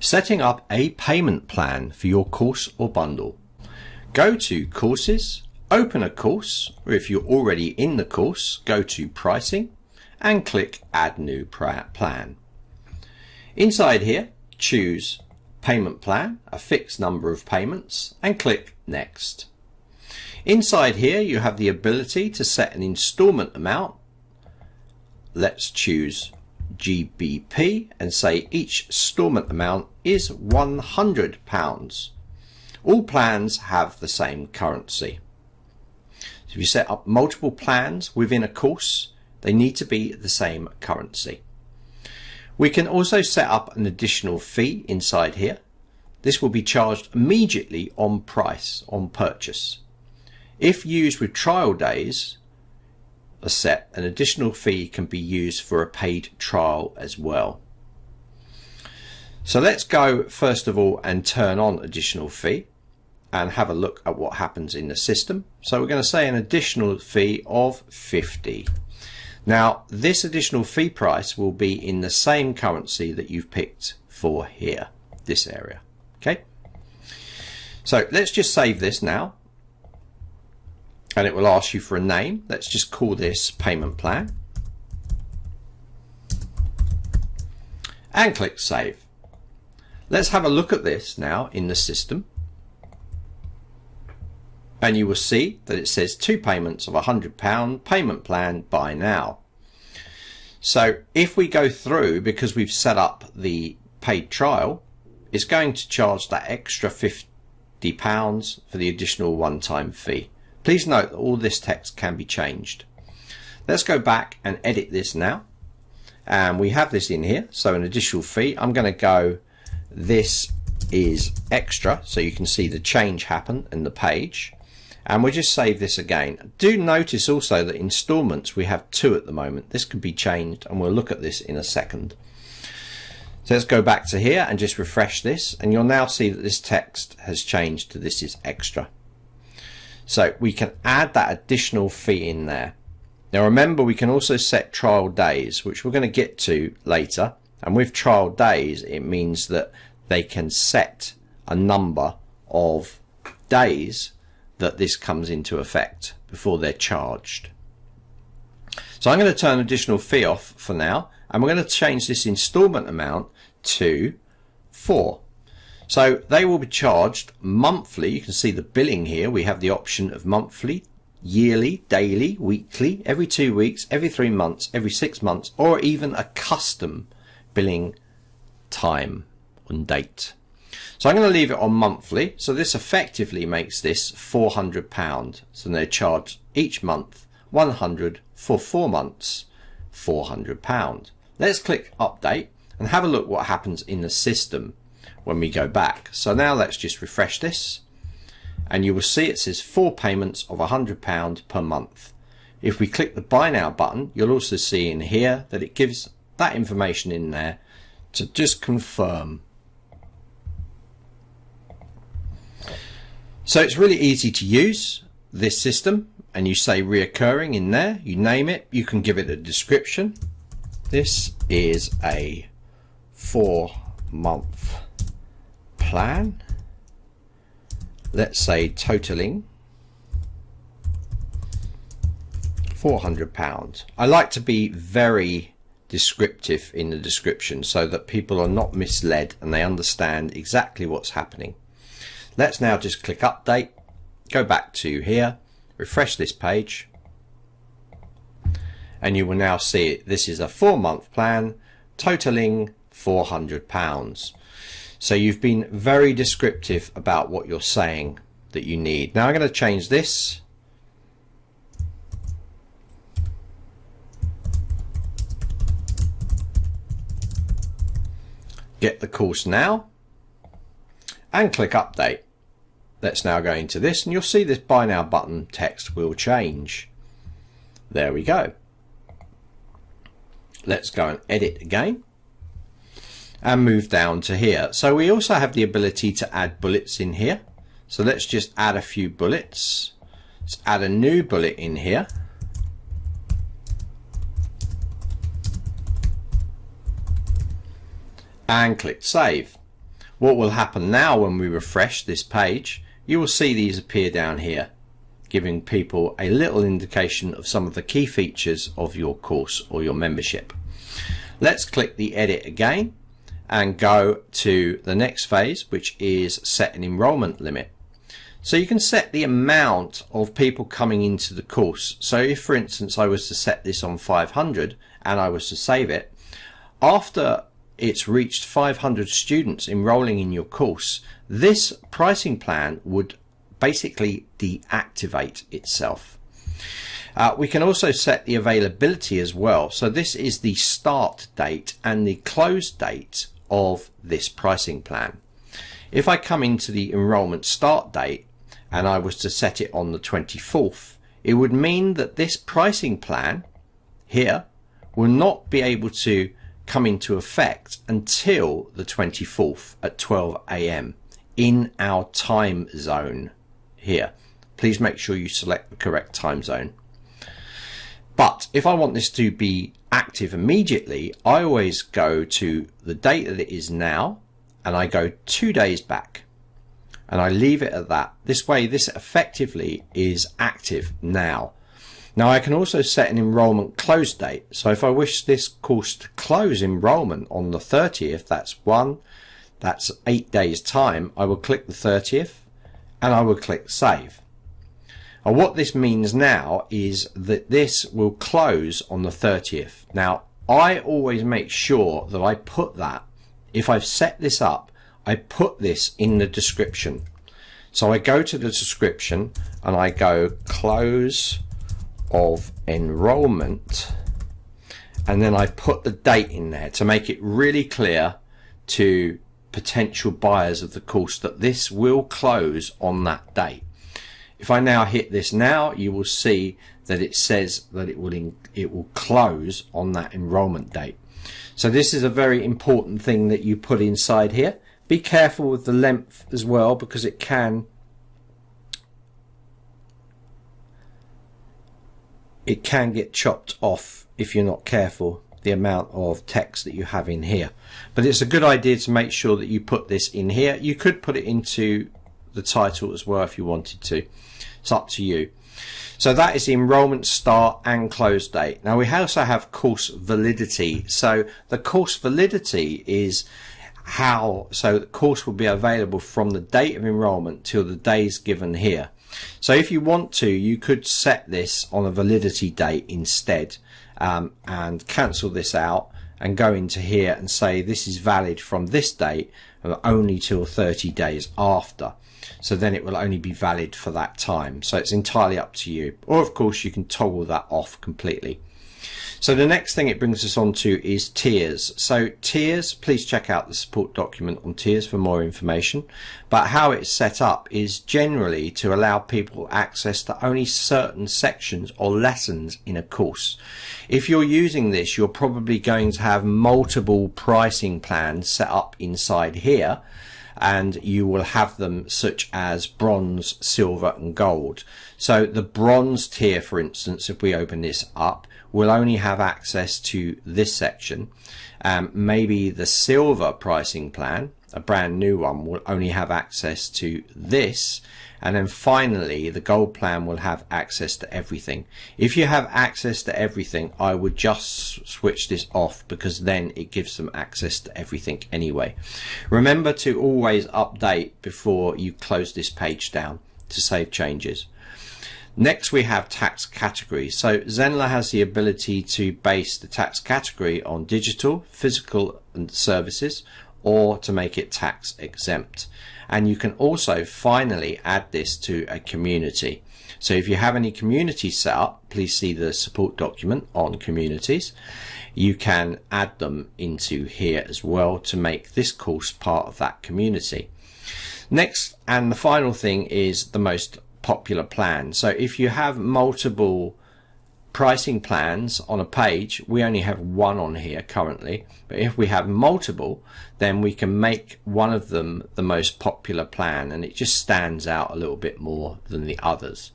Setting up a payment plan for your course or bundle. Go to Courses, open a course, or if you're already in the course, go to Pricing and click Add New Plan. Inside here, choose Payment Plan, a fixed number of payments, and click Next. Inside here, you have the ability to set an installment amount. Let's choose GBP and say each installment amount is £100. All plans have the same currency. So if you set up multiple plans within a course, they need to be the same currency. We can also set up an additional fee inside here. This will be charged immediately on purchase. If used with trial days, an additional fee can be used for a paid trial as well. So let's go first of all and turn on additional fee and have a look at what happens in the system. So we're going to say an additional fee of 50. Now this additional fee price will be in the same currency that you've picked for here, this area. Okay, so let's just save this now. And it will ask you for a name. Let's just call this payment plan. And click Save. Let's have a look at this now in the system. And you will see that it says 2 payments of £100 payment plan, buy now. So if we go through, because we've set up the paid trial, it's going to charge that extra £50 for the additional one-time fee. Please note that all this text can be changed. Let's go back and edit this now. And we have this in here. So an additional fee. I'm going to go, this is extra. So you can see the change happen in the page. And we'll just save this again. Do notice also that installments, we have 2 at the moment. This can be changed and we'll look at this in a second. So let's go back to here and just refresh this. And you'll now see that this text has changed to this is extra. So we can add that additional fee in there. Now remember, we can also set trial days, which we're going to get to later. And with trial days, it means that they can set a number of days that this comes into effect before they're charged. So I'm going to turn additional fee off for now, and we're going to change this installment amount to 4. So they will be charged monthly. You can see the billing here. We have the option of monthly, yearly, daily, weekly, every 2 weeks, every 3 months, every 6 months, or even a custom billing time and date. So I'm going to leave it on monthly. So this effectively makes this £400. So they charge each month 100 for 4 months, £400. Let's click update and have a look what happens in the system when we go back. So now let's just refresh this and you will see it says 4 payments of £100 per month. If we click the buy now button, you'll also see in here that it gives that information in there to just confirm. So it's really easy to use this system, and you say reoccurring in there, you name it, you can give it a description. This is a 4-month plan, let's say totaling £400. I like to be very descriptive in the description so that people are not misled and they understand exactly what's happening. Let's now just click update, go back to here, refresh this page, and you will now see it. This is a 4-month plan totaling £400. So you've been very descriptive about what you're saying that you need. Now I'm going to change this. Get the course now and click update. Let's now go into this and you'll see this buy now button text will change. There we go. Let's go and edit again and move down to here. So we also have the ability to add bullets in here. So let's just add a few bullets. Let's add a new bullet in here. And click save. What will happen now when we refresh this page, you will see these appear down here, giving people a little indication of some of the key features of your course or your membership. Let's click the edit again and go to the next phase, which is set an enrollment limit. So you can set the amount of people coming into the course. So if, for instance, I was to set this on 500 and I was to save it, after it's reached 500 students enrolling in your course, this pricing plan would basically deactivate itself. We can also set the availability as well. So this is the start date and the close date of this pricing plan. If I come into the enrollment start date and I was to set it on the 24th, it would mean that this pricing plan here will not be able to come into effect until the 24th at 12 AM in our time zone here. Please make sure you select the correct time zone. But if I want this to be active immediately, I always go to the date that it is now and I go 2 days back and I leave it at that. This way, this effectively is active now. Now I can also set an enrollment close date. So if I wish this course to close enrollment on the 30th, that's 8 days time, I will click the 30th and I will click save. And what this means now is that this will close on the 30th. Now I always make sure that I put that, if I've set this up, I put this in the description. So I go to the description and I go close of enrollment, and then I put the date in there to make it really clear to potential buyers of the course that this will close on that date. If I now hit this now, you will see that it says that it will close on that enrollment date. So this is a very important thing that you put inside here. Be careful with the length as well, because it can get chopped off if you're not careful, the amount of text that you have in here. But it's a good idea to make sure that you put this in here. You could put it into the title as well if you wanted to. It's up to you. So that is the enrollment start and close date. Now we also have course validity. So the course validity is so the course will be available from the date of enrollment till the days given here. So if you want to, you could set this on a validity date instead, and cancel this out and go into here and say this is valid from this date only till 30 days after. So then it will only be valid for that time. So it's entirely up to you. Or of course you can toggle that off completely. So the next thing it brings us on to is tiers. So tiers, please check out the support document on tiers for more information. But how it's set up is generally to allow people access to only certain sections or lessons in a course. If you're using this, you're probably going to have multiple pricing plans set up inside here, and you will have them such as bronze, silver and gold. So the bronze tier, for instance, if we open this up, will only have access to this section. Maybe the silver pricing plan, a brand new one, will only have access to this, and then finally the gold plan will have access to everything. If you have access to everything, I would just switch this off, because then it gives them access to everything anyway. Remember to always update before you close this page down to save changes. Next we have tax category. So Zenler has the ability to base the tax category on digital, physical and services, or to make it tax exempt. And you can also finally add this to a community. So if you have any communities set up, please see the support document on communities. You can add them into here as well to make this course part of that community. Next, and the final thing, is the most popular plan. So if you have multiple pricing plans on a page, we only have one on here currently, but if we have multiple, then we can make one of them the most popular plan, and it just stands out a little bit more than the others.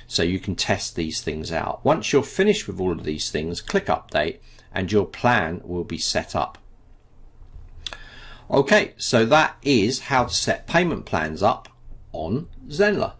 So you can test these things out. Once you're finished with all of these things, click update and your plan will be set up. Okay, so that is how to set payment plans up on Zenler.